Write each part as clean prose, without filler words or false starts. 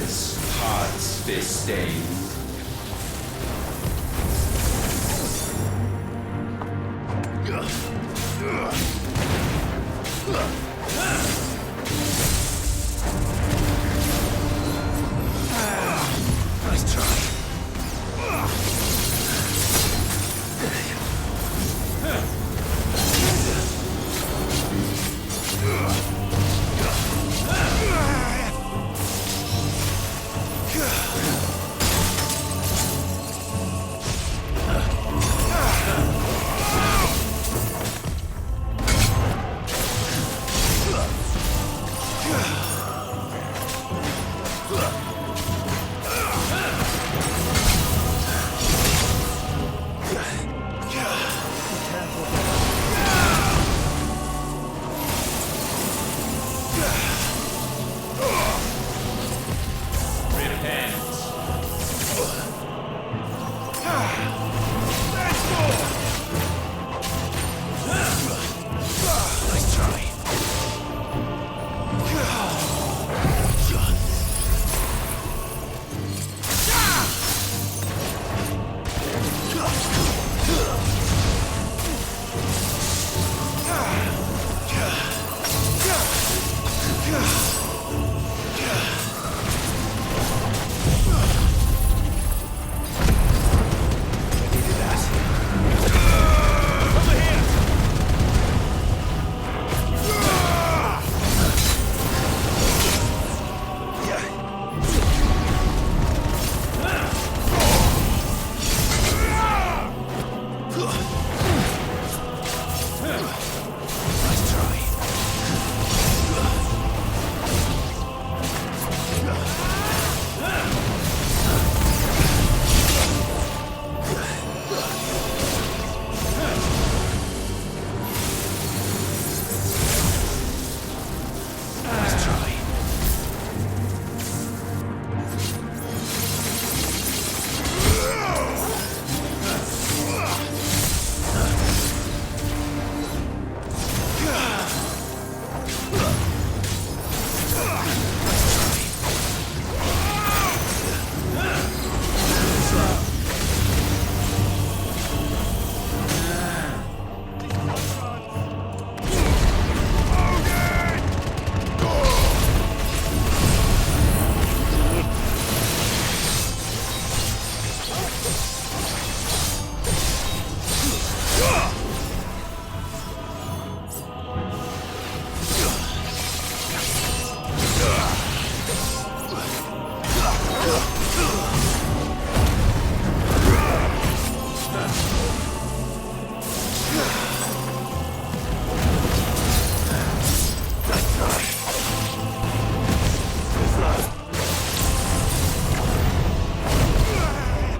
warriors, hearts disdain. Nice try.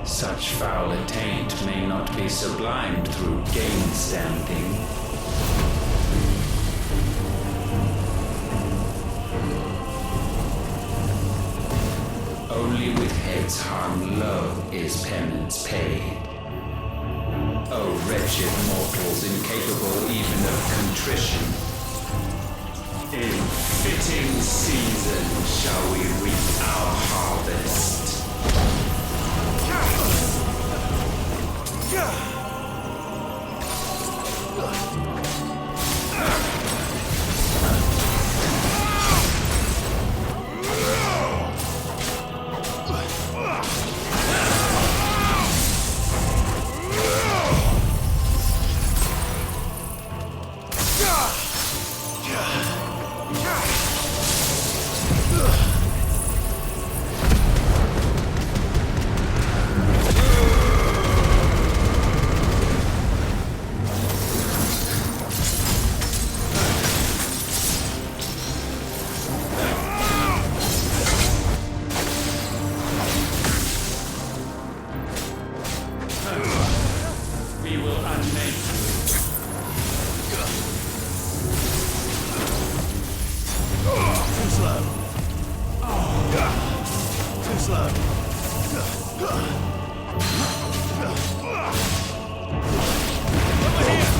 Such foul attaint may not be sublimed through gainstanding. Only with heads hung low is penance paid. O wretched mortals incapable even of contrition, in fitting season shall we reap our harvest. We will unmake you. Too slow. Too slow. Over here.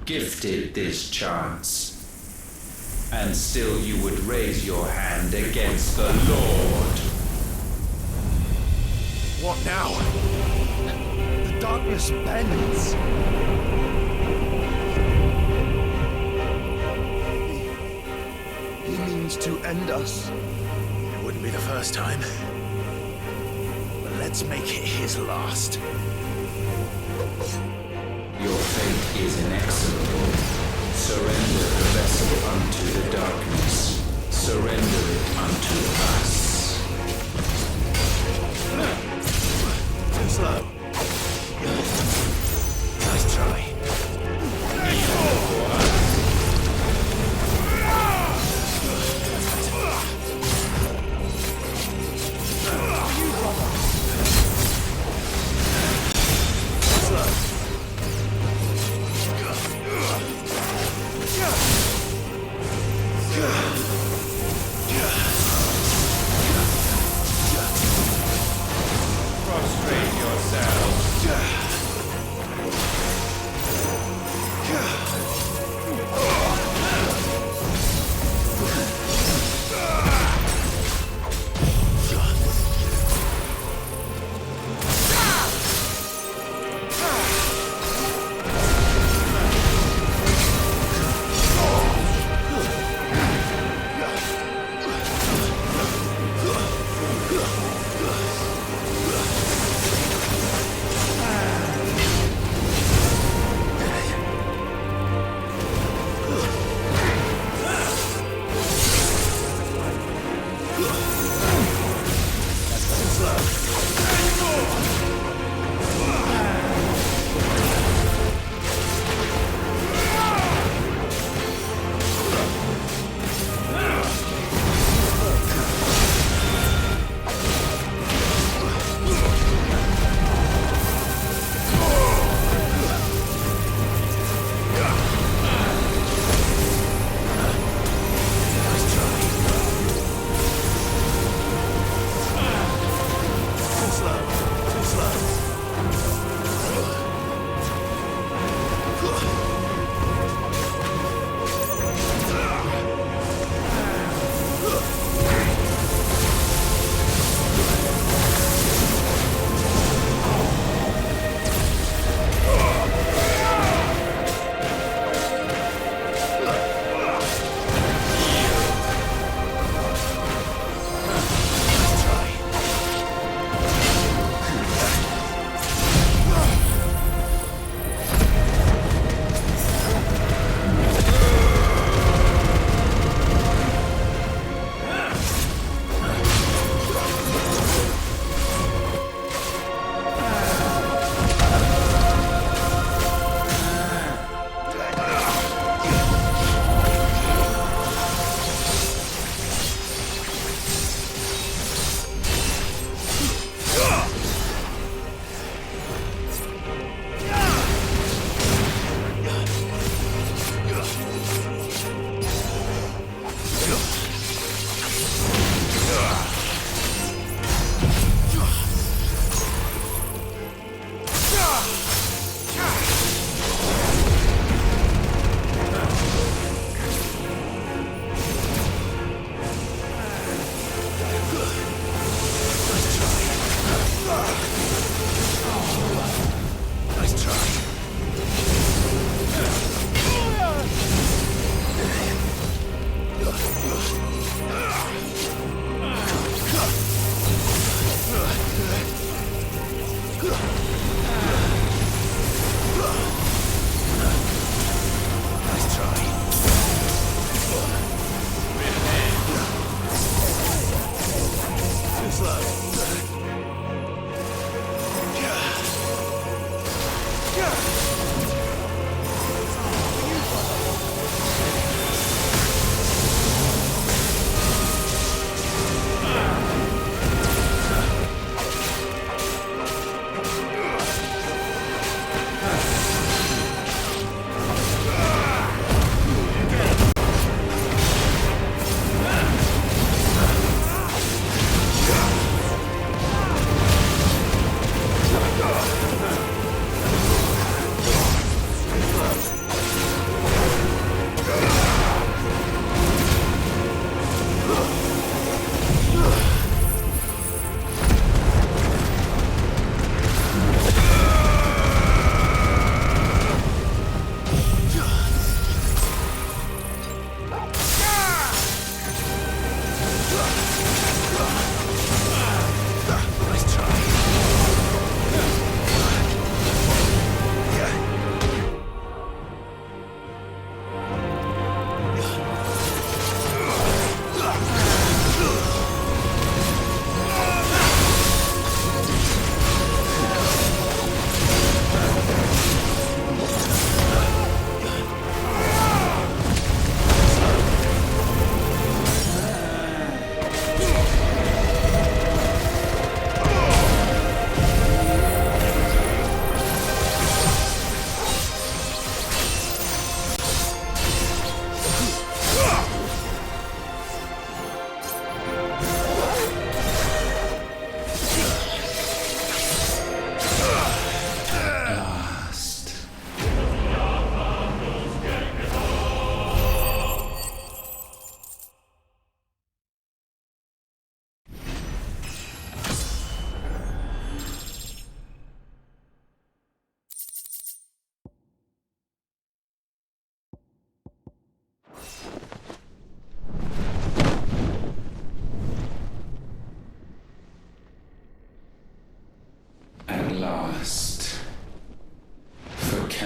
gifted this chance. And still you would raise your hand against the Lord. What now? The darkness bends. He means to end us. It wouldn't be the first time. But let's make it his last. Your fate is inexorable. Surrender the vessel unto the darkness. Surrender it unto us. Too slow. Nice try. Prostrate yourselves.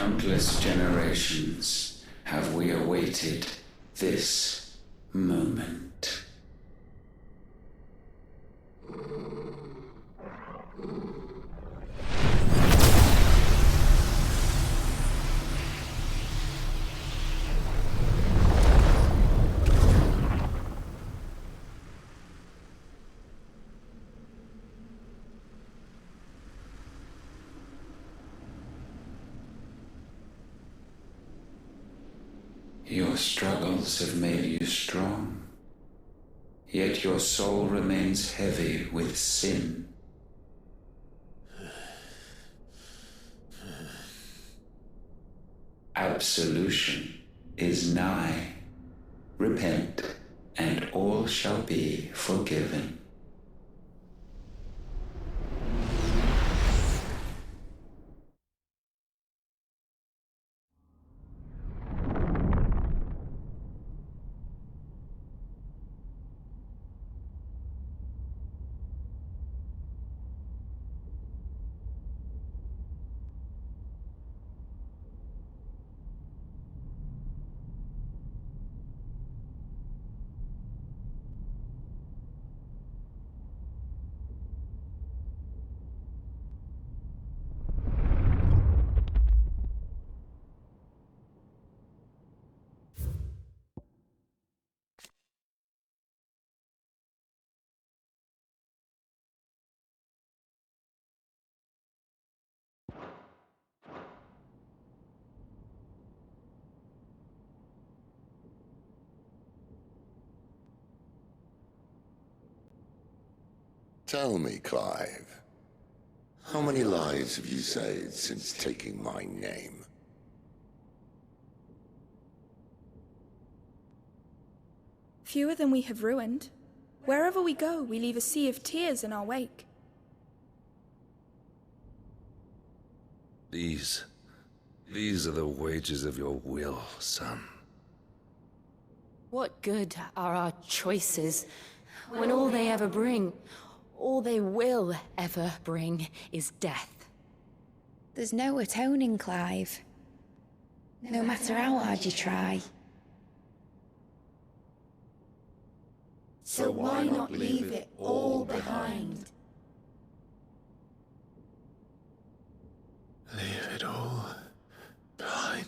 countless generations have we awaited this moment. Your struggles have made you strong, yet your soul remains heavy with sin. Absolution is nigh. Repent, and all shall be forgiven. Tell me, Clive, how many lives have you saved since taking my name? Fewer than we have ruined. Wherever we go, we leave a sea of tears in our wake. These are the wages of your will, son. What good are our choices when all they ever bring, all they will ever bring, is death? There's no atoning, Clive. No matter how hard you try. So why not leave it all behind? Leave it all behind.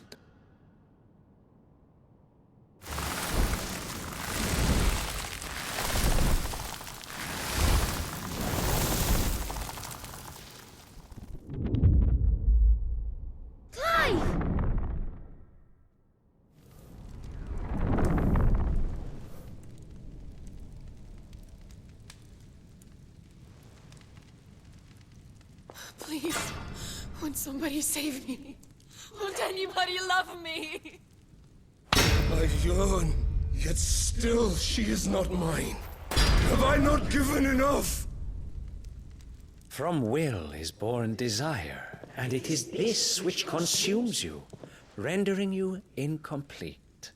Please, won't somebody save me? Won't anybody love me? I yearn, yet still she is not mine. Have I not given enough? From will is born desire, and it is this which consumes you, rendering you incomplete.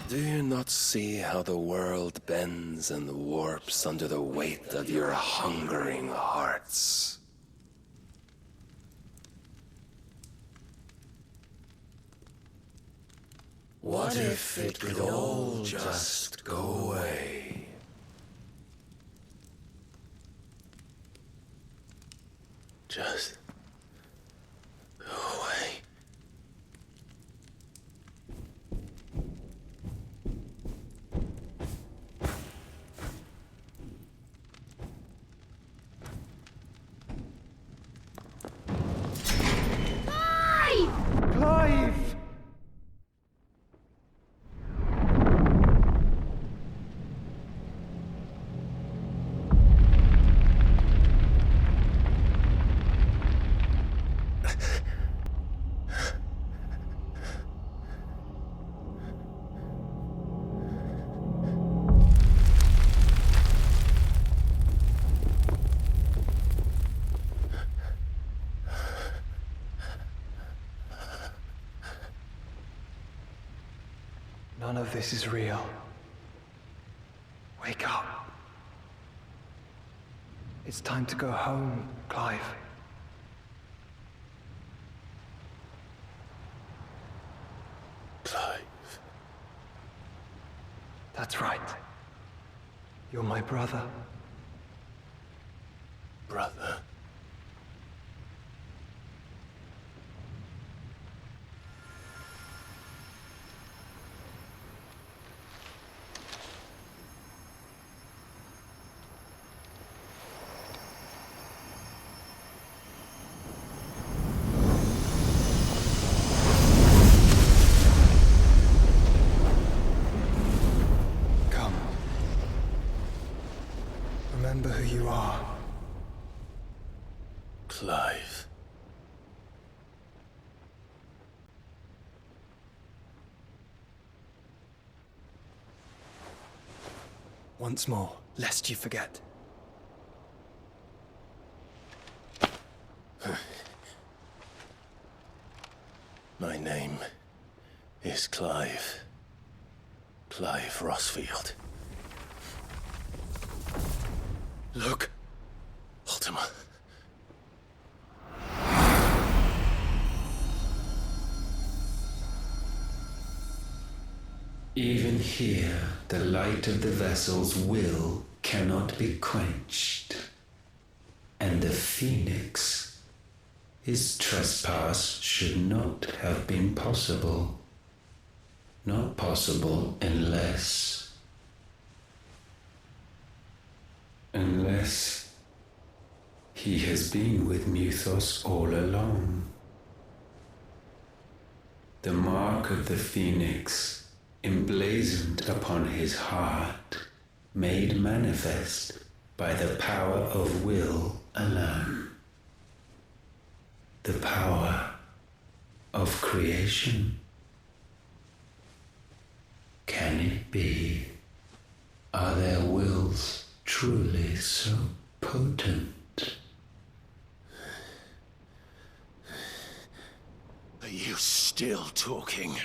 Do you not see how the world bends and warps under the weight of your hungering hearts? What if it could all just go away? Just go away. Clive! None of this is real. Wake up. It's time to go home, Clive. That's right. You're my brother. Brother. Come. Remember who you are. Clive. Once more, lest you forget. My name is Clive. Clive Rossfield. Look, Ultima. Even here, the light of the vessel's will cannot be quenched. And the Phoenix, his trespass should not have been possible. Not possible unless he has been with Muthos all along. The mark of the Phoenix, emblazoned upon his heart, made manifest by the power of will alone. The power of creation. Can it be? Are their wills truly so potent? Are you still talking?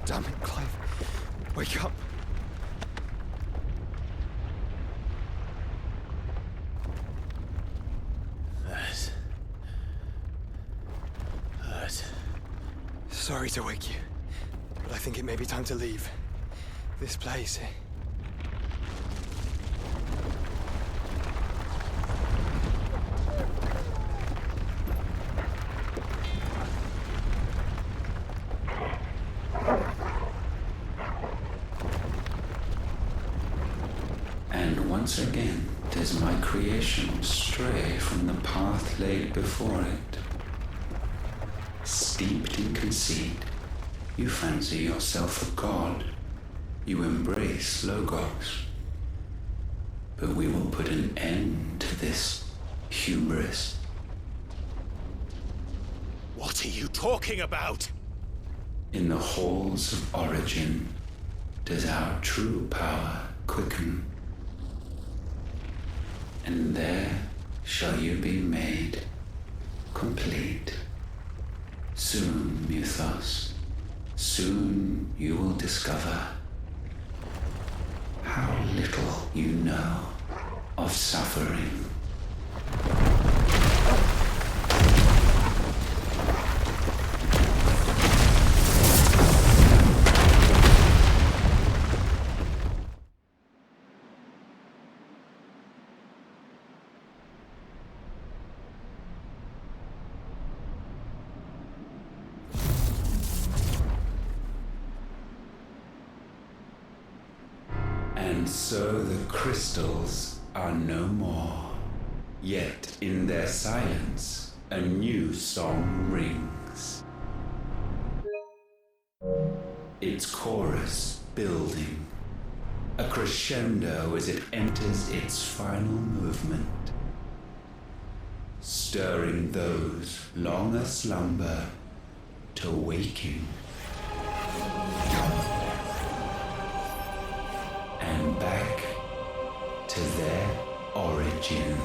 Damn it, Clive. Wake up. That hurt. Sorry to wake you, but I think it may be time to leave. This place. And once again does my creation stray from the path laid before it. Steeped in conceit, you fancy yourself a god. You embrace Logos. But we will put an end to this hubris. What are you talking about? In the halls of origin does our true power quicken. And there shall you be made complete. Soon, Muthos, Soon you will discover how little you know of suffering. And so the crystals are no more. Yet in their silence, a new song rings. Its chorus building, a crescendo as it enters its final movement, stirring those long aslumber to waking. And back to their origin.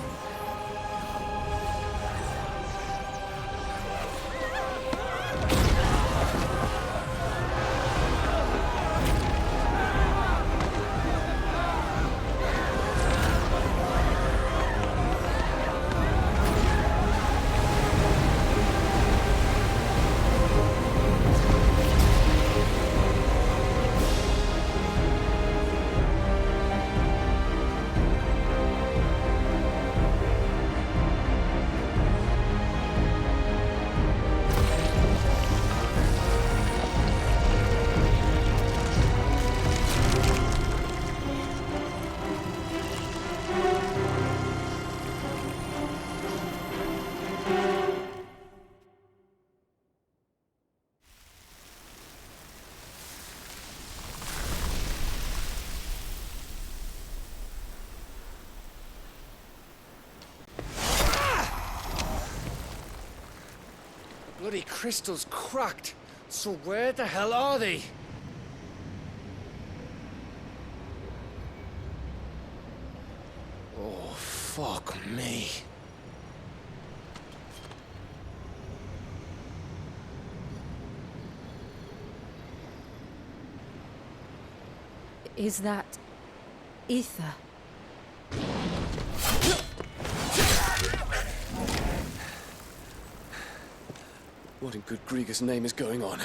Bloody crystal's cracked. So where the hell are they? Oh, fuck me. Is that ether? What in good Grieger's name is going on?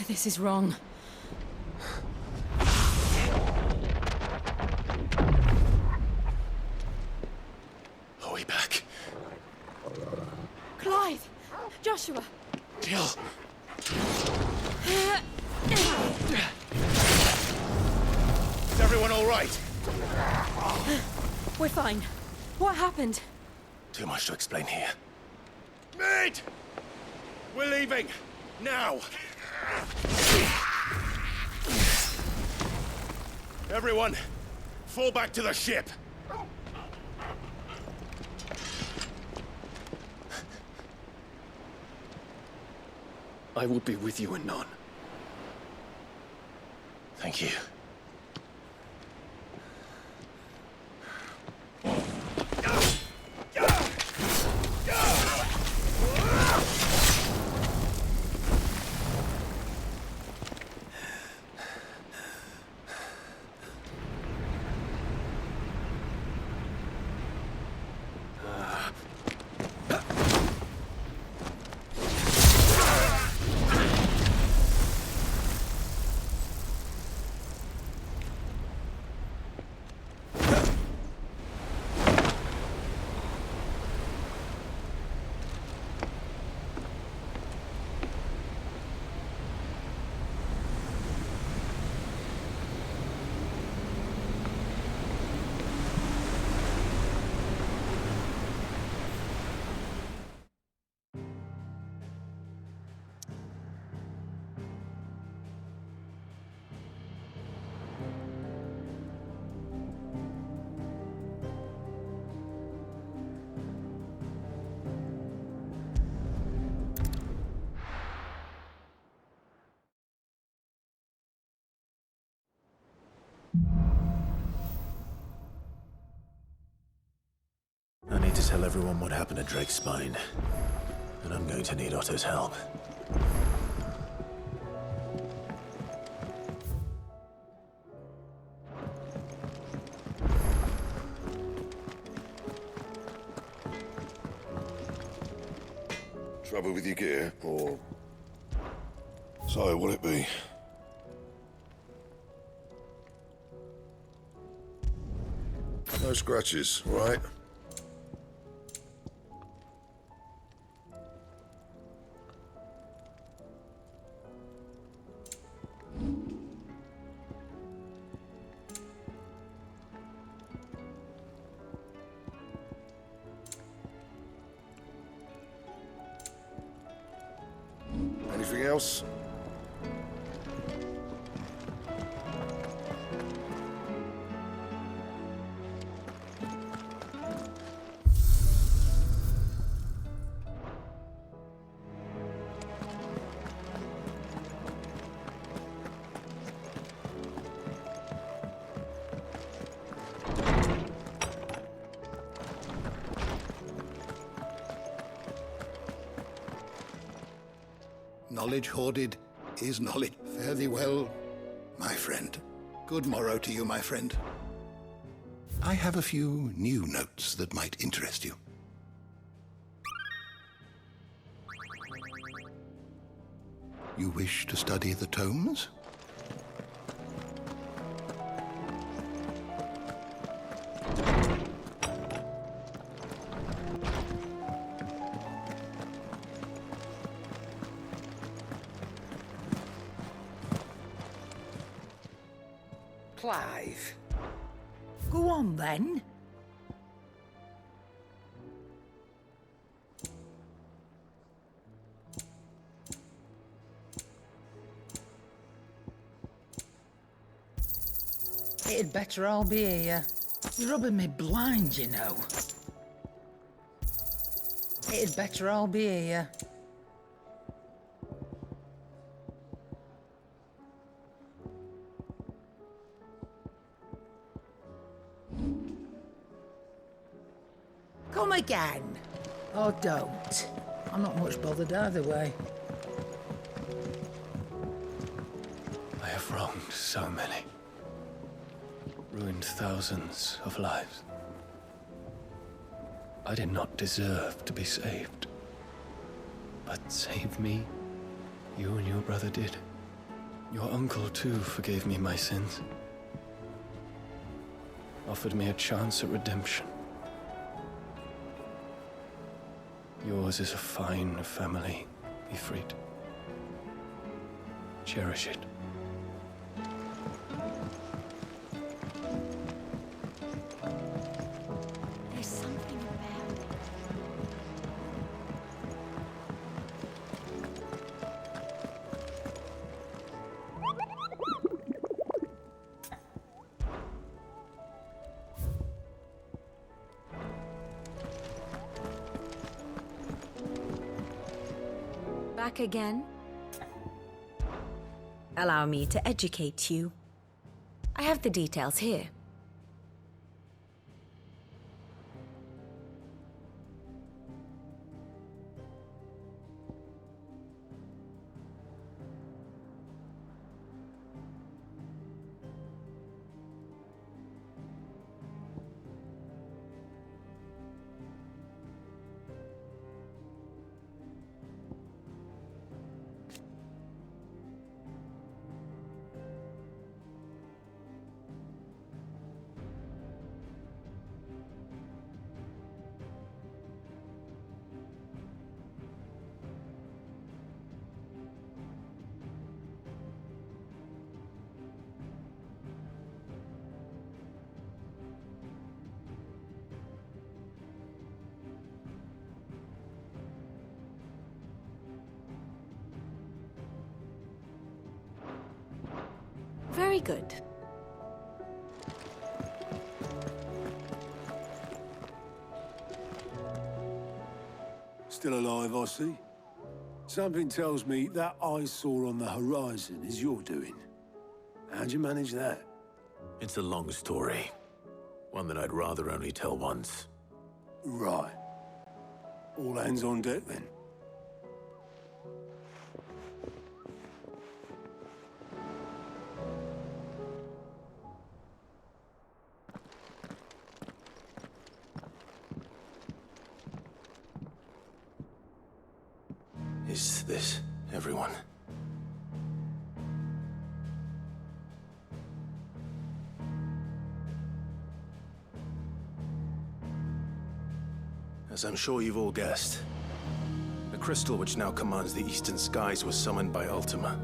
This is wrong. Are we back? Clive! Joshua! Jill! Is everyone all right? We're fine. What happened? Too much to explain here. Mate! We're leaving! Now! Everyone, fall back to the ship! I will be with you anon. Thank you. I need to tell everyone what happened at Drake's Spine. And I'm going to need Otto's help. Trouble with your gear, or... So, what'll it be? No scratches, right? Anything else? Knowledge hoarded is knowledge. Fare thee well, my friend. Good morrow to you, my friend. I have a few new notes that might interest you. You wish to study the tomes? Clive. Go on, then. It'd better all be here. You're rubbing me blind, you know. It'd better all be here. Come again. Or don't. I'm not much bothered either way. I have wronged so many. Ruined thousands of lives. I did not deserve to be saved. But save me, you and your brother did. Your uncle, too, forgave me my sins. Offered me a chance at redemption. Yours is a fine family, Ifrit. Cherish it. There's something about it. Back again? Allow me to educate you. I have the details here. Very good. Still alive, I see. Something tells me that eyesore on the horizon is your doing. How'd you manage that? It's a long story. One that I'd rather only tell once. Right. All hands on deck, then. Is this everyone? As I'm sure you've all guessed, the crystal which now commands the eastern skies was summoned by Ultima.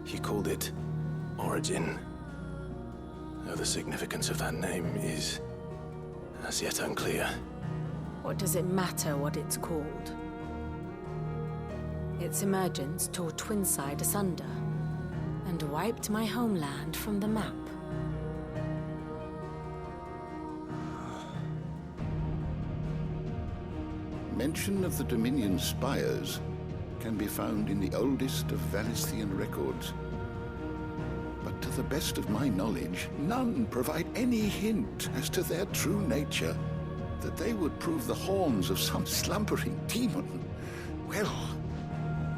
He called it Origin. Though the significance of that name is as yet unclear. What does it matter what it's called? Its emergence tore Twinside asunder and wiped my homeland from the map. Mention of the Dominion spires can be found in the oldest of Valisthian records. But to the best of my knowledge, none provide any hint as to their true nature. That they would prove the horns of some slumbering demon. Well...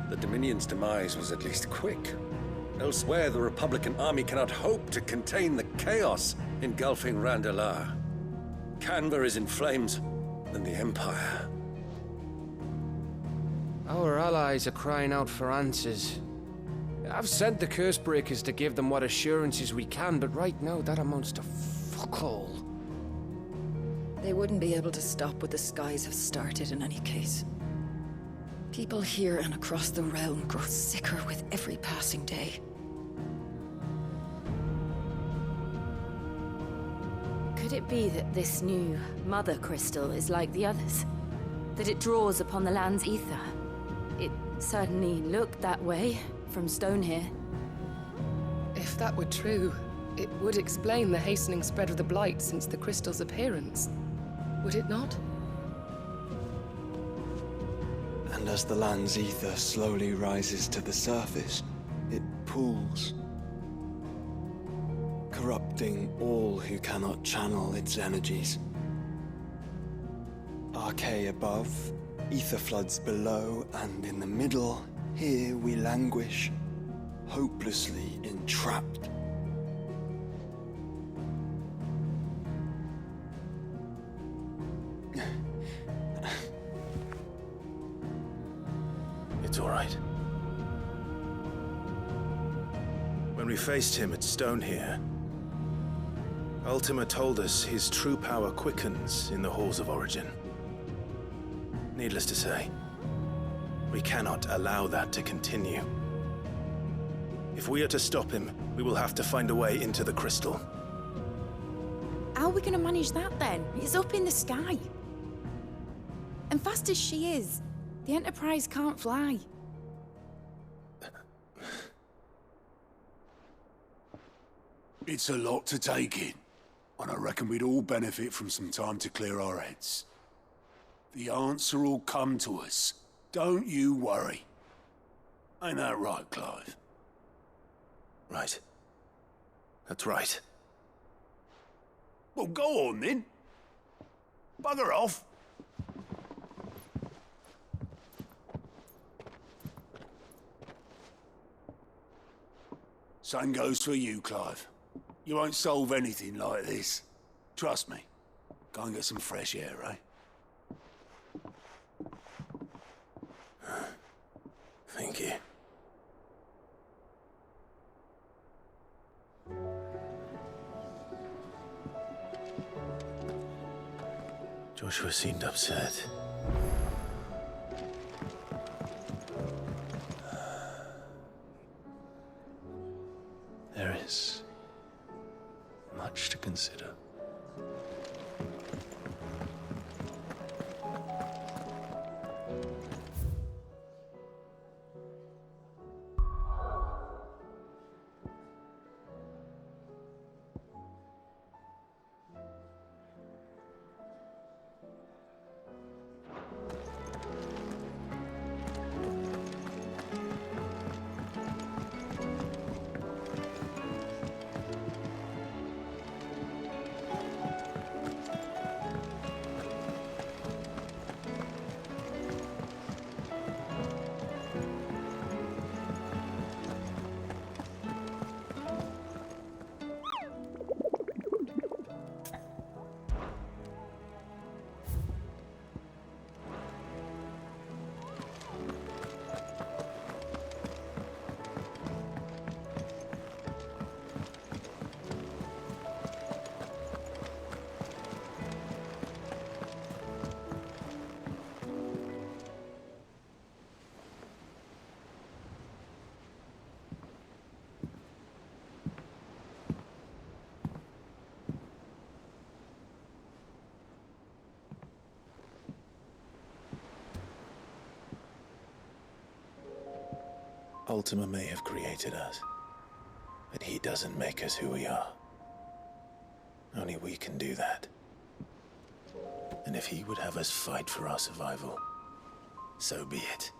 The Dominion's demise was at least quick. Elsewhere, the Republican army cannot hope to contain the chaos engulfing Randalar. Canva is in flames, and the Empire. Our allies are crying out for answers. I've sent the Cursebreakers to give them what assurances we can, but right now that amounts to fuck all. They wouldn't be able to stop what the skies have started in any case. People here and across the realm grow sicker with every passing day. Could it be that this new Mother Crystal is like the others? That it draws upon the land's ether? It certainly looked that way from stone here. If that were true, it would explain the hastening spread of the Blight since the crystal's appearance. Would it not? And as the land's ether slowly rises to the surface, it pools, corrupting all who cannot channel its energies. Archay above, ether floods below, and in the middle, here we languish, hopelessly entrapped. It's all right. When we faced him at Stone here, Ultima told us his true power quickens in the halls of Origin. Needless to say, we cannot allow that to continue. If we are to stop him, we will have to find a way into the crystal. How are we gonna manage that then? It's up in the sky. And fast as she is, the Enterprise can't fly. It's a lot to take in, and I reckon we'd all benefit from some time to clear our heads. The answer will come to us. Don't you worry. Ain't that right, Clive? Right. That's right. Well, go on then. Bugger off. Same goes for you, Clive. You won't solve anything like this. Trust me. Go and get some fresh air, eh? Thank you. Joshua seemed upset. There is much to consider. Ultima may have created us, but he doesn't make us who we are. Only we can do that. And if he would have us fight for our survival, so be it.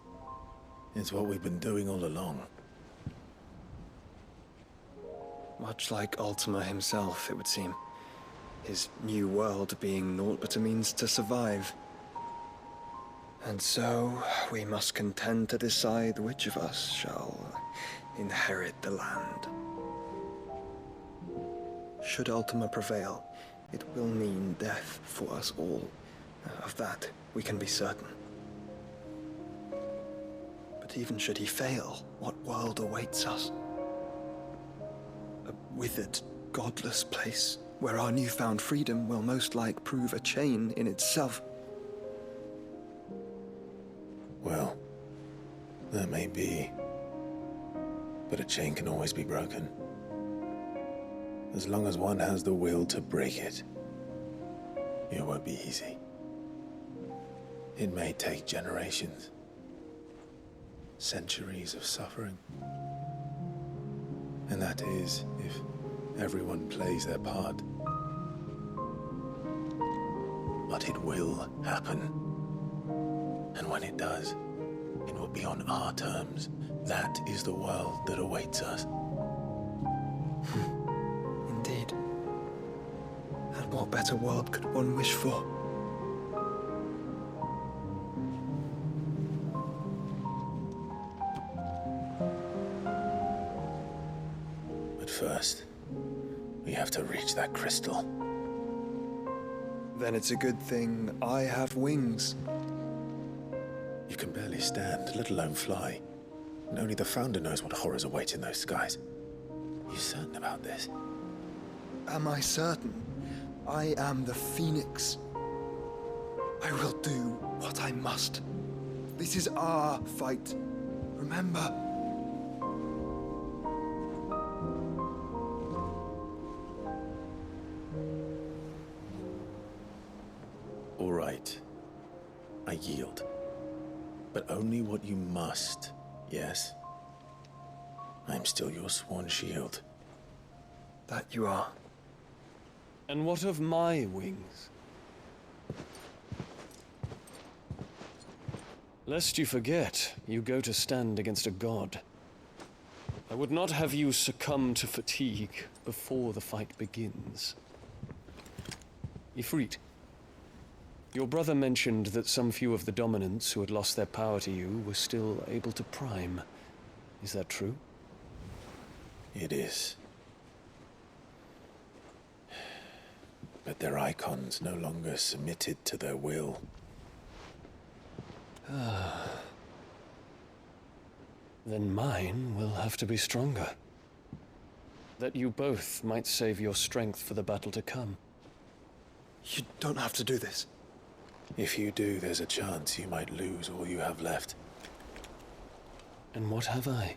It's what we've been doing all along. Much like Ultima himself, it would seem. His new world being naught but a means to survive. And so, we must contend to decide which of us shall inherit the land. Should Ultima prevail, it will mean death for us all. Of that, we can be certain. But even should he fail, what world awaits us? A withered, godless place where our newfound freedom will most like prove a chain in itself. Well, that may be, but a chain can always be broken. As long as one has the will to break it, it won't be easy. It may take generations, centuries of suffering. And that is, if everyone plays their part. But it will happen. And when it does, it will be on our terms. That is the world that awaits us. Indeed. And what better world could one wish for? But first, we have to reach that crystal. Then it's a good thing I have wings. You can barely stand, let alone fly. And only the Founder knows what horrors await in those skies. Are you certain about this? Am I certain? I am the Phoenix. I will do what I must. This is our fight. Remember? All right. I yield. But only what you must, yes? I'm still your sworn shield. That you are. And what of my wings? Lest you forget, you go to stand against a god. I would not have you succumb to fatigue before the fight begins. Ifrit, your brother mentioned that some few of the dominants who had lost their power to you were still able to prime. Is that true? It is. But their icons no longer submitted to their will. Then mine will have to be stronger. That you both might save your strength for the battle to come. You don't have to do this. If you do, there's a chance you might lose all you have left. And what have I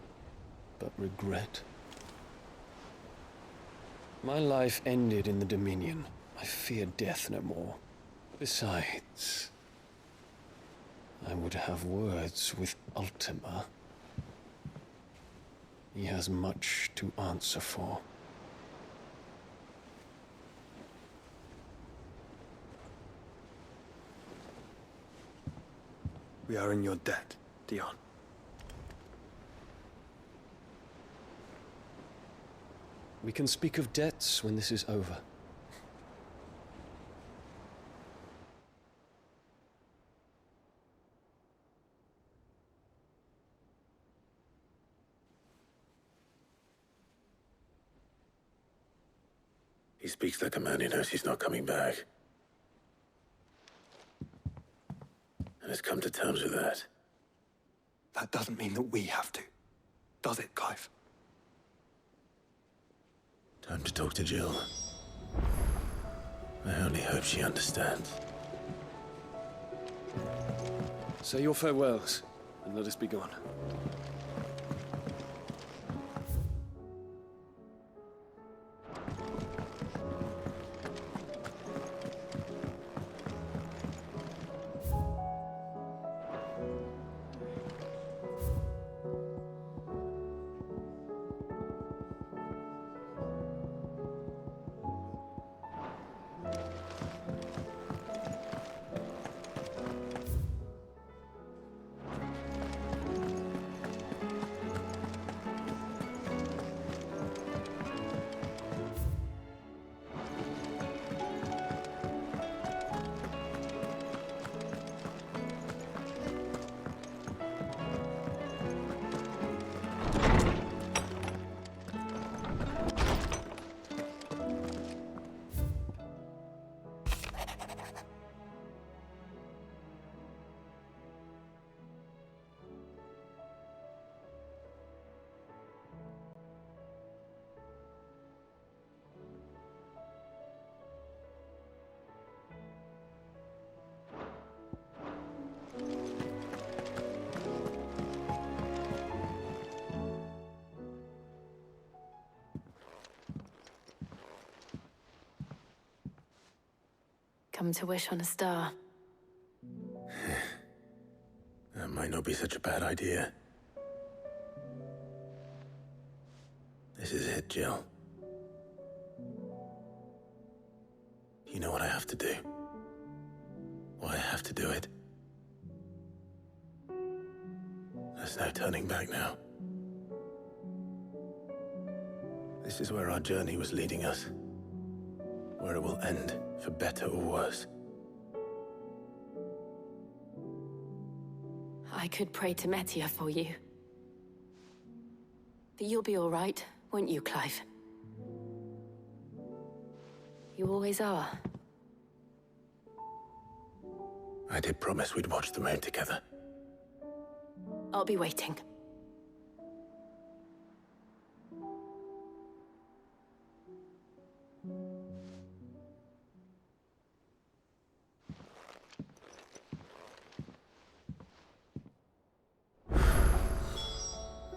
but regret? My life ended in the Dominion. I fear death no more. Besides, I would have words with Ultima. He has much to answer for. We are in your debt, Dion. We can speak of debts when this is over. He speaks like a man who knows he's not coming back. And has come to terms with that. That doesn't mean that we have to, does it, Clive? Time to talk to Jill. I only hope she understands. Say your farewells, and let us be gone. Come to wish on a star. That might not be such a bad idea. This is it, Jill. You know what I have to do. Why I have to do it. There's no turning back now. This is where our journey was leading us. Where it will end, for better or worse. I could pray to Metia for you. But you'll be all right, won't you, Clive? You always are. I did promise we'd watch the moon together. I'll be waiting.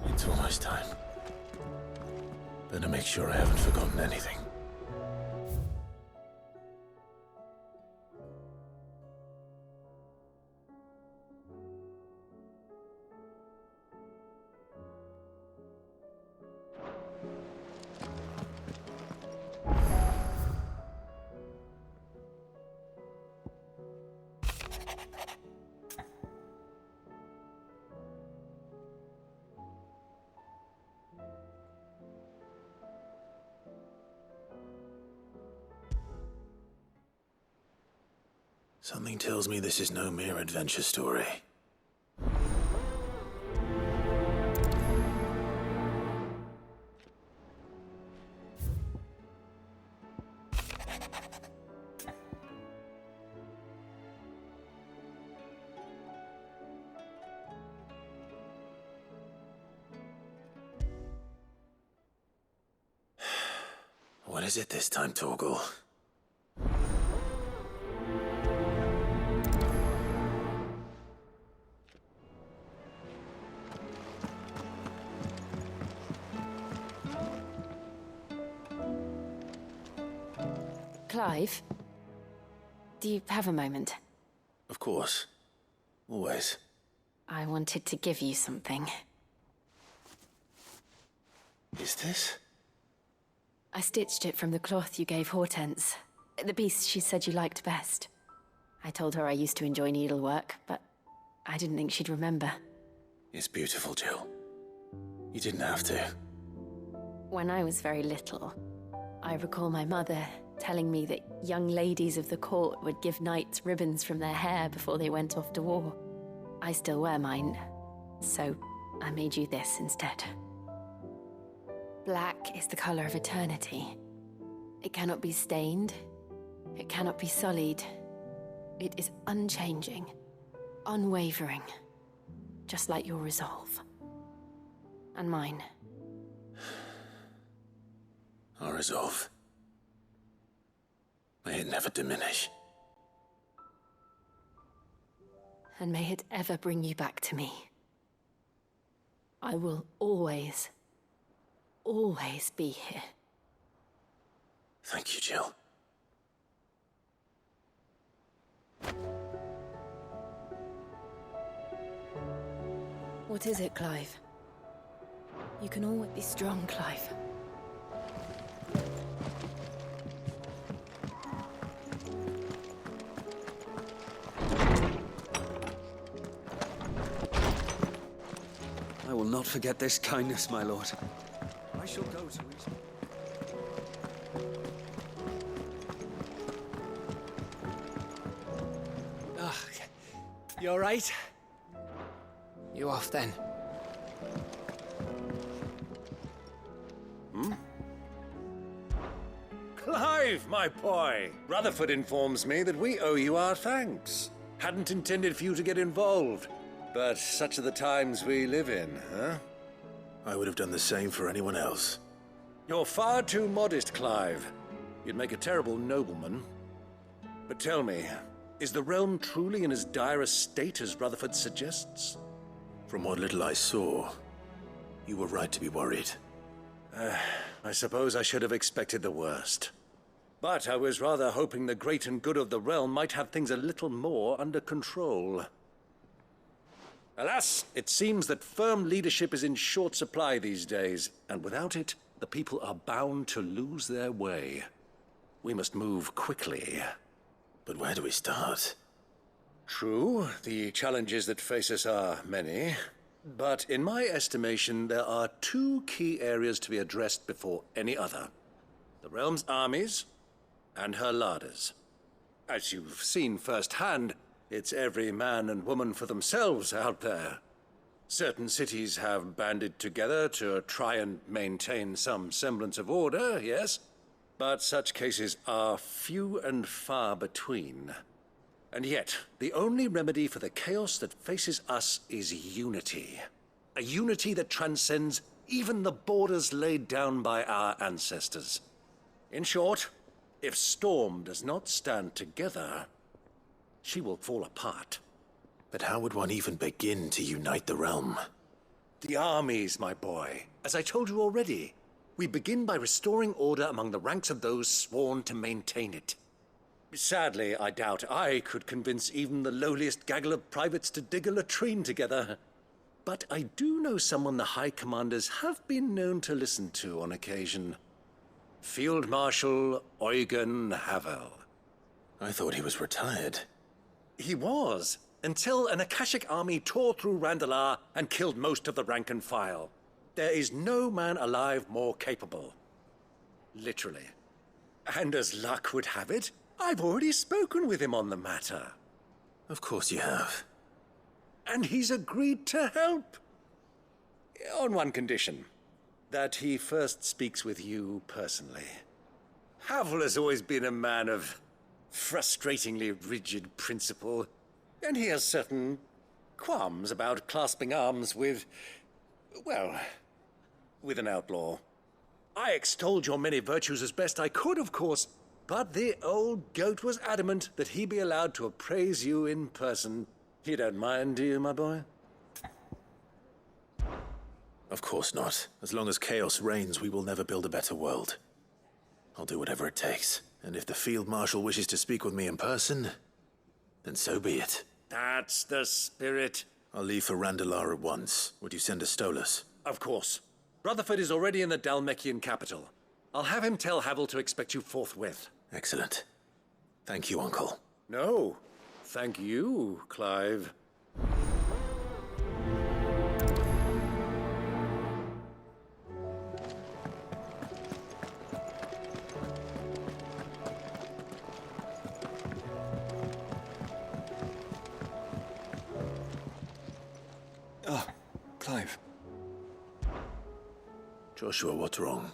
It's almost time. Better make sure I haven't forgotten anything. Something tells me this is no mere adventure story. What is it this time, Torgal? Clive? Do you have a moment? Of course. Always. I wanted to give you something. Is this? I stitched it from the cloth you gave Hortense. The piece she said you liked best. I told her I used to enjoy needlework, but I didn't think she'd remember. It's beautiful, Jill. You didn't have to. When I was very little, I recall my mother telling me that young ladies of the court would give knights ribbons from their hair before they went off to war. I still wear mine, so I made you this instead. Black is the color of eternity. It cannot be stained. It cannot be sullied. It is unchanging, unwavering, just like your resolve. And mine. Our resolve. May it never diminish. And may it ever bring you back to me. I will always, always be here. Thank you, Jill. What is it, Clive? You can always be strong, Clive. I will not forget this kindness, my lord. I shall go to it. You all right? You off then? Clive, my boy! Rutherford informs me that we owe you our thanks. Hadn't intended for you to get involved, but such are the times we live in, huh? I would have done the same for anyone else. You're far too modest, Clive. You'd make a terrible nobleman. But tell me, is the realm truly in as dire a state as Rutherford suggests? From what little I saw, you were right to be worried. I suppose I should have expected the worst. But I was rather hoping the great and good of the realm might have things a little more under control. Alas, it seems that firm leadership is in short supply these days, and without it, the people are bound to lose their way. We must move quickly. But where do we start? True, the challenges that face us are many. But in my estimation, there are two key areas to be addressed before any other. The realm's armies and her larders. As you've seen firsthand, it's every man and woman for themselves out there. Certain cities have banded together to try and maintain some semblance of order, yes, but such cases are few and far between. And yet, the only remedy for the chaos that faces us is unity. A unity that transcends even the borders laid down by our ancestors. In short, if Storm does not stand together, she will fall apart. But how would one even begin to unite the realm? The armies, my boy. As I told you already, we begin by restoring order among the ranks of those sworn to maintain it. Sadly, I doubt I could convince even the lowliest gaggle of privates to dig a latrine together. But I do know someone the High Commanders have been known to listen to on occasion. Field Marshal Eugen Havel. I thought he was retired. He was, until an Akashic army tore through Randalar and killed most of the rank and file. There is no man alive more capable. Literally. And as luck would have it, I've already spoken with him on the matter. Of course you have. And he's agreed to help. On one condition. That he first speaks with you personally. Havel has always been a man of frustratingly rigid principle, and he has certain qualms about clasping arms with, well, with an outlaw. I extolled your many virtues as best I could, of course, but the old goat was adamant that he be allowed to appraise you in person. You don't mind, do you, my boy? Of course not. As long as chaos reigns, we will never build a better world. I'll do whatever it takes. And if the Field Marshal wishes to speak with me in person, then so be it. That's the spirit. I'll leave for Randalar at once. Would you send a Stolas? Of course. Rutherford is already in the Dalmekian capital. I'll have him tell Havel to expect you forthwith. Excellent. Thank you, Uncle. No. Thank you, Clive. Ah, Clive. Joshua, what's wrong?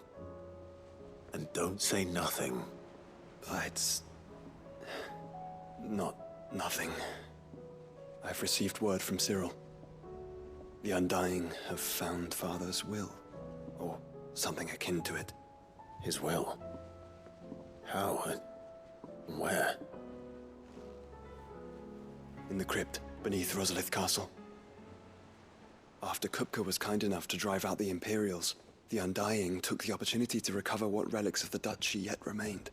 And don't say nothing. It's not nothing. I've received word from Cyril. The Undying have found Father's will, or something akin to it. His will? How and where? In the crypt beneath Rosalith Castle. After Kupka was kind enough to drive out the Imperials, the Undying took the opportunity to recover what relics of the Duchy yet remained.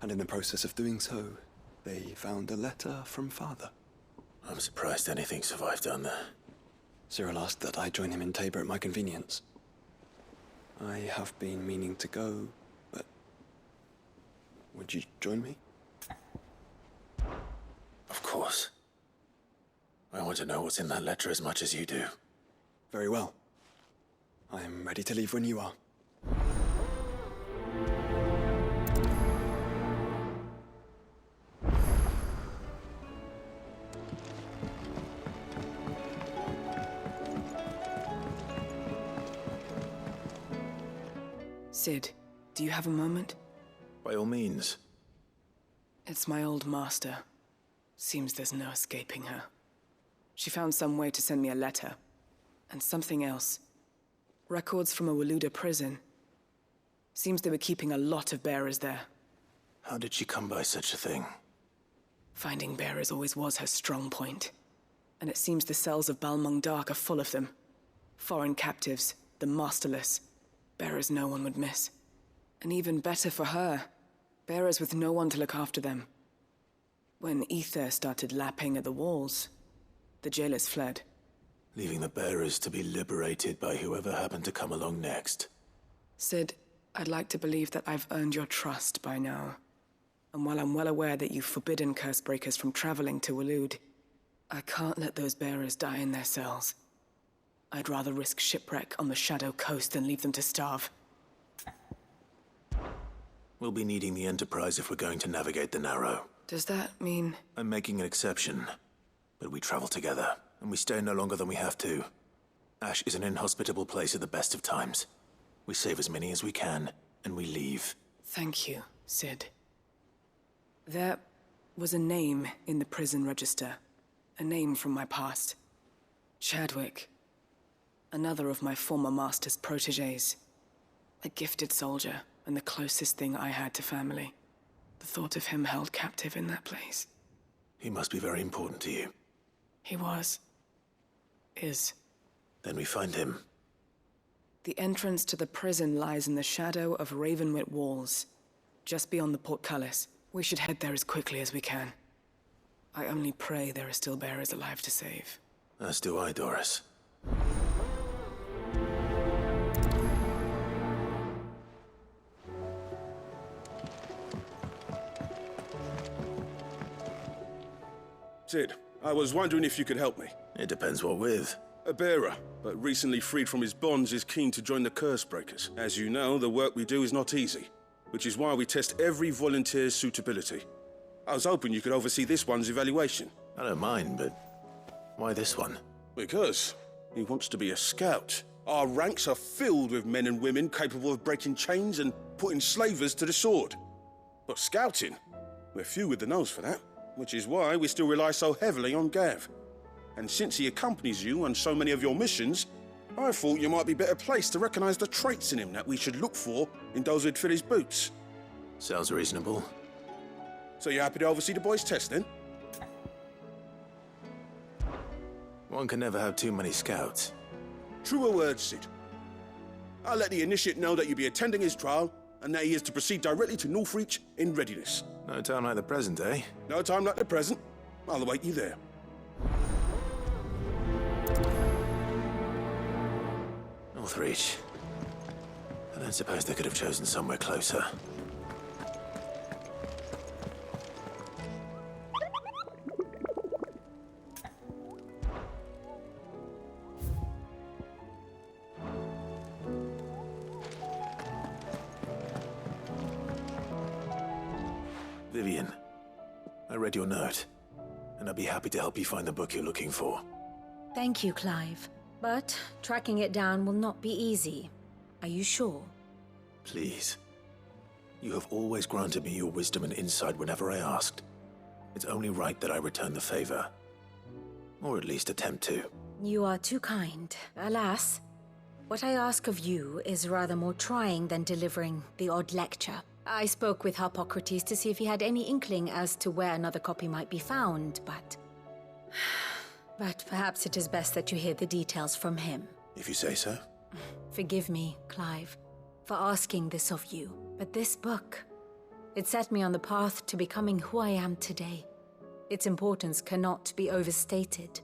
And in the process of doing so, they found a letter from Father. I'm surprised anything survived down there. Cyril asked that I join him in Tabor at my convenience. I have been meaning to go, but would you join me? Of course. I want to know what's in that letter as much as you do. Very well. I am ready to leave when you are. Sid, do you have a moment? By all means. It's my old master. Seems there's no escaping her. She found some way to send me a letter. And something else. Records from a Waluda prison. Seems they were keeping a lot of bearers there. How did she come by such a thing? Finding bearers always was her strong point. And it seems the cells of Balmung Dark are full of them. Foreign captives, the masterless. Bearers no one would miss. And even better for her, bearers with no one to look after them. When ether started lapping at the walls, the jailers fled. Leaving the bearers to be liberated by whoever happened to come along next. Sid, I'd like to believe that I've earned your trust by now. And while I'm well aware that you've forbidden Cursebreakers from traveling to Waloed, I can't let those bearers die in their cells. I'd rather risk shipwreck on the Shadow Coast than leave them to starve. We'll be needing the Enterprise if we're going to navigate the Narrow. Does that mean... I'm making an exception, but we travel together, and we stay no longer than we have to. Ash is an inhospitable place at the best of times. We save as many as we can, and we leave. Thank you, Sid. There was a name in the prison register. A name from my past. Chadwick. Another of my former master's protégés. A gifted soldier, and the closest thing I had to family. The thought of him held captive in that place. He must be very important to you. He was. Is. Then we find him. The entrance to the prison lies in the shadow of Ravenwit walls, just beyond the portcullis. We should head there as quickly as we can. I only pray there are still bearers alive to save. As do I, Doris. Sid, I was wondering if you could help me. It depends what with. A bearer, but recently freed from his bonds, is keen to join the Cursebreakers. As you know, the work we do is not easy, which is why we test every volunteer's suitability. I was hoping you could oversee this one's evaluation. I don't mind, but why this one? Because he wants to be a scout. Our ranks are filled with men and women capable of breaking chains and putting slavers to the sword. But scouting, we're few with the nose for that, which is why we still rely so heavily on Gav. And since he accompanies you on so many of your missions, I thought you might be better placed to recognize the traits in him that we should look for in those who'd fill his boots. Sounds reasonable. So you're happy to oversee the boys' test, then? One can never have too many scouts. Truer words, Sid. I'll let the initiate know that you'll be attending his trial, and that he is to proceed directly to Northreach in readiness. No time like the present, eh? No time like the present. I'll await you there. Northreach. I don't suppose they could have chosen somewhere closer. Vivian, I read your note, and I'd be happy to help you find the book you're looking for. Thank you, Clive. But tracking it down will not be easy. Are you sure? Please. You have always granted me your wisdom and insight whenever I asked. It's only right that I return the favor. Or at least attempt to. You are too kind. Alas, what I ask of you is rather more trying than delivering the odd lecture. I spoke with Harpocrates to see if he had any inkling as to where another copy might be found, but perhaps it is best that you hear the details from him. If you say so. Forgive me, Clive, for asking this of you, but this book, it set me on the path to becoming who I am today. Its importance cannot be overstated.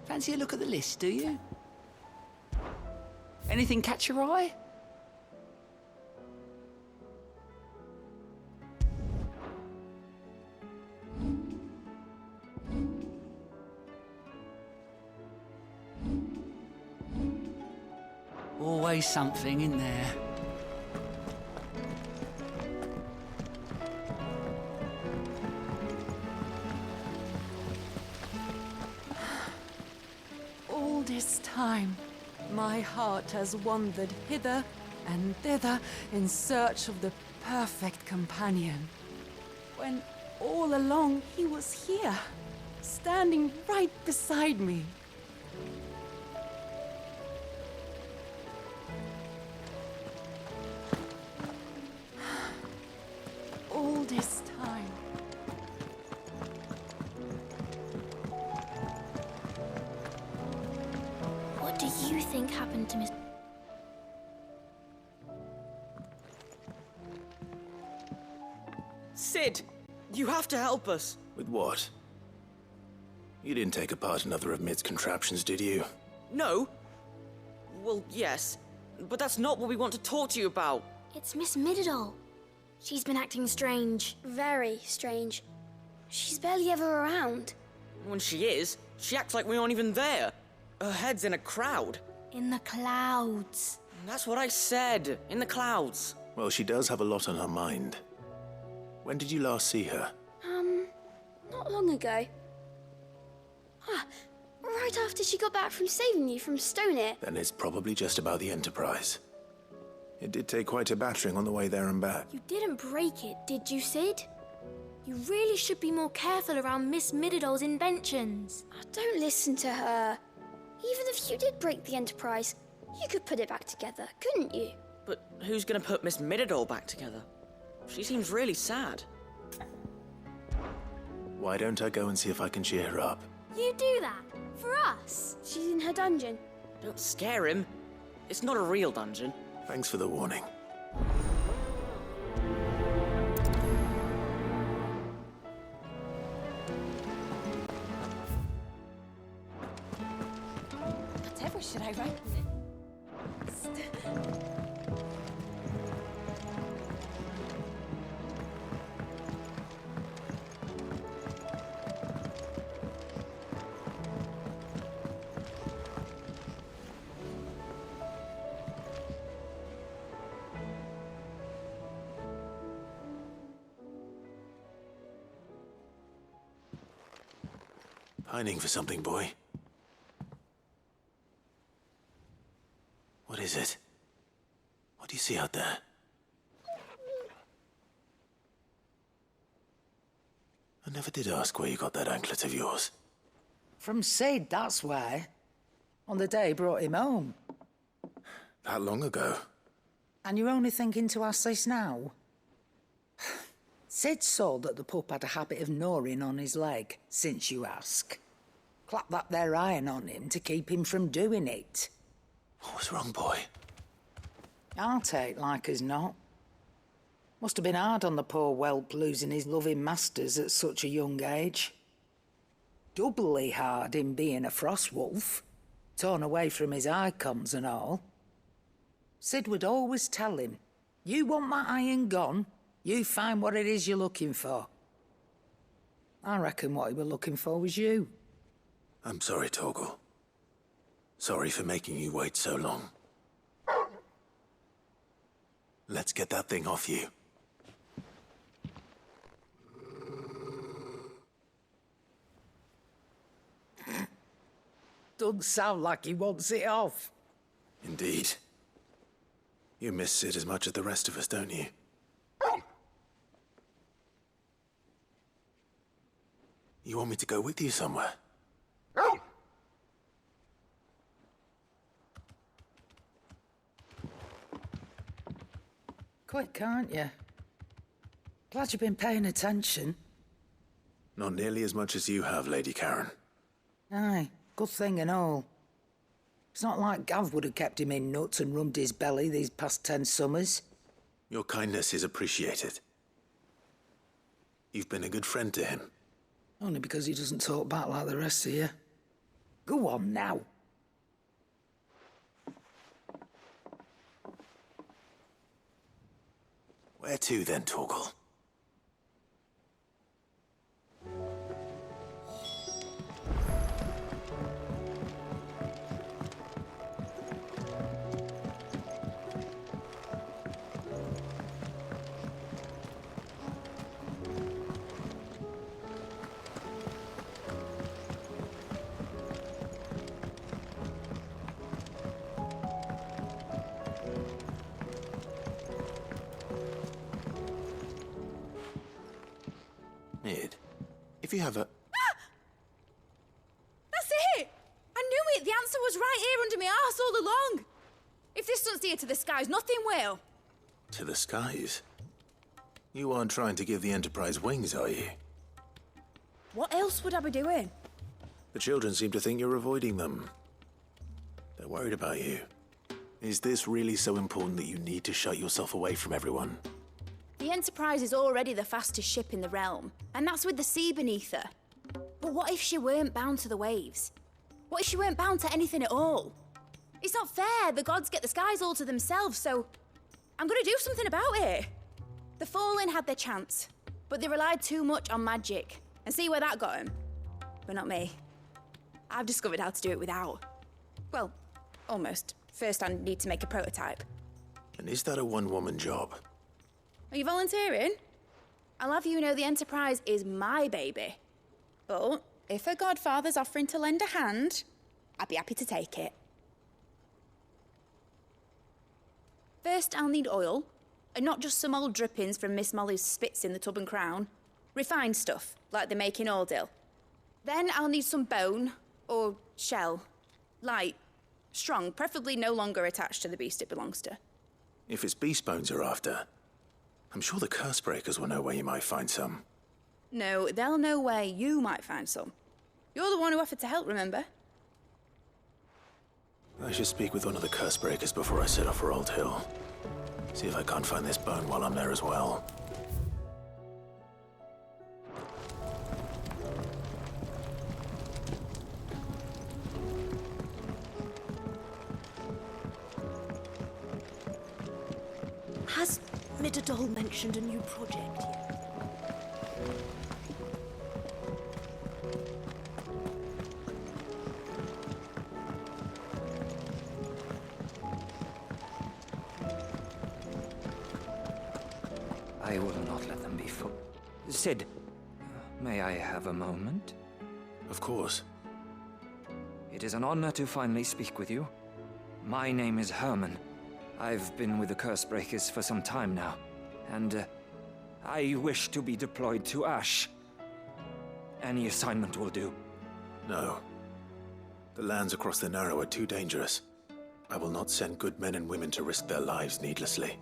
Fancy a look at the list, do you? Anything catch your eye? Always something in there. All this time, my heart has wandered hither and thither in search of the perfect companion. When all along he was here, standing right beside me. All this time. think happened to Miss... Sid! You have to help us! With what? You didn't take apart another of Mid's contraptions, did you? No? Well, yes. But that's not what we want to talk to you about. It's Miss Mididol. She's been acting strange. Very strange. She's barely ever around. When she is, she acts like we aren't even there. Her head's in a crowd. In the clouds. That's what I said. In the clouds. Well, she does have a lot on her mind. When did you last see her? Not long ago. Right after she got back from saving you from Stoneham. Then it's probably just about the Enterprise. It did take quite a battering on the way there and back. You didn't break it, did you, Sid? You really should be more careful around Miss Mididol's inventions. Don't listen to her. Even if you did break the Enterprise, you could put it back together, couldn't you? But who's gonna put Miss Mididol back together? She seems really sad. Why don't I go and see if I can cheer her up? You do that? For us? She's in her dungeon. Don't scare him. It's not a real dungeon. Thanks for the warning. Whatever should I write? Pining for something, boy. What is it? What do you see out there? I never did ask where you got that anklet of yours. From Sid, that's why. On the day he brought him home. That long ago? And you're only thinking to ask this now? Sid saw that the pup had a habit of gnawing on his leg, since you ask. Clap that there iron on him to keep him from doing it. What was wrong, boy? I'll take like as not. Must have been hard on the poor whelp losing his loving masters at such a young age. Doubly hard in being a frost wolf, torn away from his icons and all. Sid would always tell him, you want that iron gone, you find what it is you're looking for. I reckon what he were looking for was you. I'm sorry, Torgal. Sorry for making you wait so long. Let's get that thing off you. Doesn't sound like he wants it off. Indeed. You miss Sid as much as the rest of us, don't you? You want me to go with you somewhere? Quick, aren't you? Glad you've been paying attention. Not nearly as much as you have, Lady Karen. Aye, good thing and all. It's not like Gav would have kept him in nuts and rubbed his belly these past 10 summers. Your kindness is appreciated. You've been a good friend to him. Only because he doesn't talk back like the rest of you. Go on now. Where to then, Torgal? Mid, if you have a... That's it! I knew it! The answer was right here under my arse all along! If this doesn't steer to the skies, nothing will! To the skies? You aren't trying to give the Enterprise wings, are you? What else would I be doing? The children seem to think you're avoiding them. They're worried about you. Is this really so important that you need to shut yourself away from everyone? The Enterprise is already the fastest ship in the realm, and that's with the sea beneath her. But what if she weren't bound to the waves? What if she weren't bound to anything at all? It's not fair. The gods get the skies all to themselves, so I'm gonna do something about it. The Fallen had their chance, but they relied too much on magic. And see where that got them? But not me. I've discovered how to do it without. Well, almost. First, I need to make a prototype. And is that a one-woman job? Are you volunteering? I'll have you know the Enterprise is my baby. But if her godfather's offering to lend a hand, I'd be happy to take it. First, I'll need oil, and not just some old drippings from Miss Molly's spits in the Tub and Crown. Refined stuff, like they make in Ordil. Then I'll need some bone, or shell. Light, strong, preferably no longer attached to the beast it belongs to. If it's beast bones you're after, I'm sure the Cursebreakers will know where you might find some. No, they'll know where you might find some. You're the one who offered to help, remember? I should speak with one of the Cursebreakers before I set off for Old Hill. See if I can't find this bone while I'm there as well. Has Midadol mentioned a new project yet? I will not let them be fooled. Sid, may I have a moment? Of course. It is an honor to finally speak with you. My name is Herman. I've been with the Cursebreakers for some time now, and I wish to be deployed to Ash. Any assignment will do. No. The lands across the Narrow are too dangerous. I will not send good men and women to risk their lives needlessly.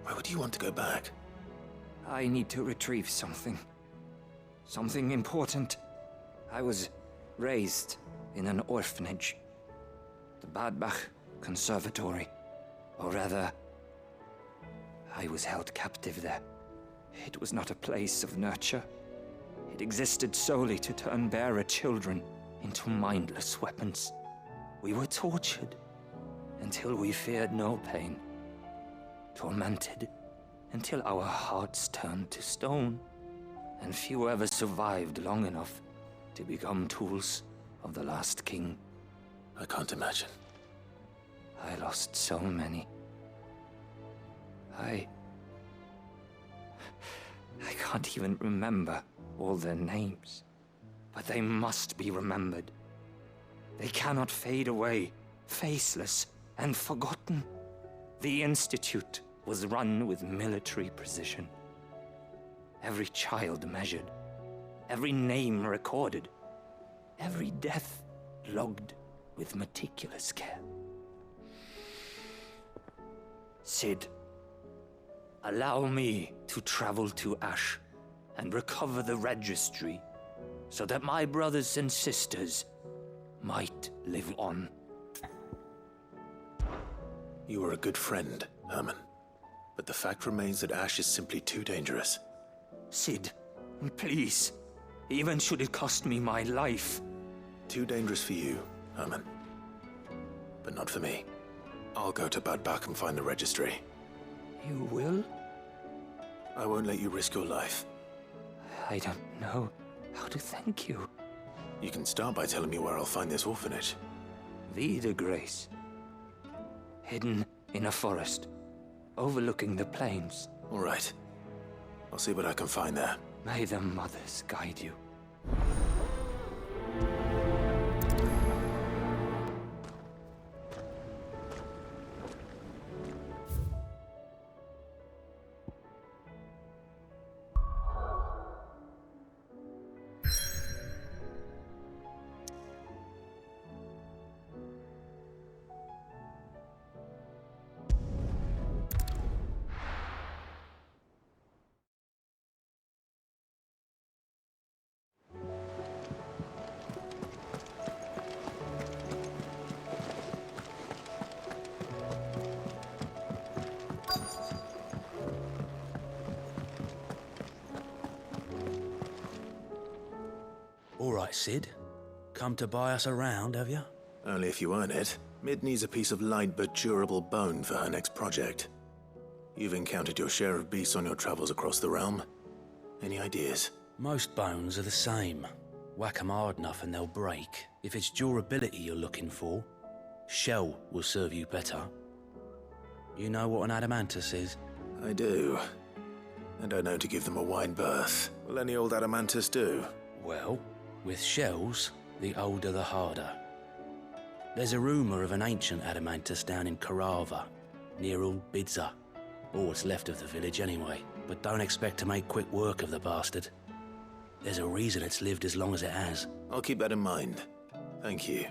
Why would you want to go back? I need to retrieve something. Something important. I was raised in an orphanage. The Badbach Conservatory. Or rather, I was held captive there. It was not a place of nurture. It existed solely to turn bearer children into mindless weapons. We were tortured until we feared no pain. Tormented until our hearts turned to stone. And few ever survived long enough to become tools of the last king. I can't imagine. I lost so many. I can't even remember all their names. But they must be remembered. They cannot fade away, faceless and forgotten. The Institute was run with military precision. Every child measured, every name recorded, every death logged with meticulous care. Sid, allow me to travel to Ash and recover the registry so that my brothers and sisters might live on. You were a good friend, Herman. But the fact remains that Ash is simply too dangerous. Sid, please. Even should it cost me my life. Too dangerous for you, Herman. But not for me. I'll go to Bad Bach and find the registry. You will? I won't let you risk your life. I don't know how to thank you. You can start by telling me where I'll find this orphanage. Vida Grace. Hidden in a forest, overlooking the plains. All right. I'll see what I can find there. May the mothers guide you. right, Sid. Come to buy us around, have you? Only if you earn it. Mid needs a piece of light but durable bone for her next project. You've encountered your share of beasts on your travels across the realm. Any ideas? Most bones are the same. Whack 'em hard enough and they'll break. If it's durability you're looking for, shell will serve you better. You know what an adamantus is? I do. And I know to give them a wide berth. Will any old adamantus do? Well, with shells, the older the harder. There's a rumour of an ancient adamantus down in Karava, near Old Bidza. All what's left of the village anyway. But don't expect to make quick work of the bastard. There's a reason it's lived as long as it has. I'll keep that in mind. Thank you.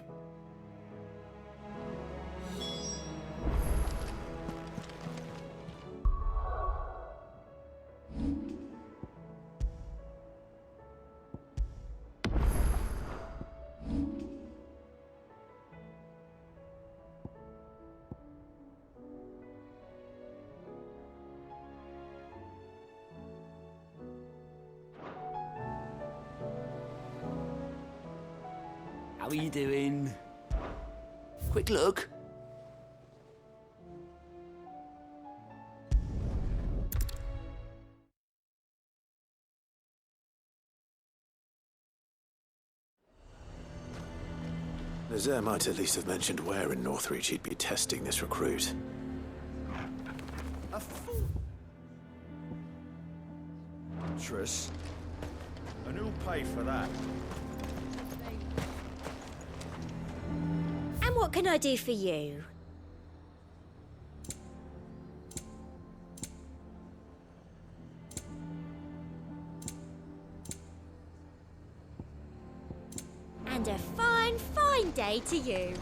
How are you doing? Quick look. Nazaire might at least have mentioned where in Northreach he'd be testing this recruit. Tris. And who'll pay for that? And what can I do for you? And a fine, fine day to you.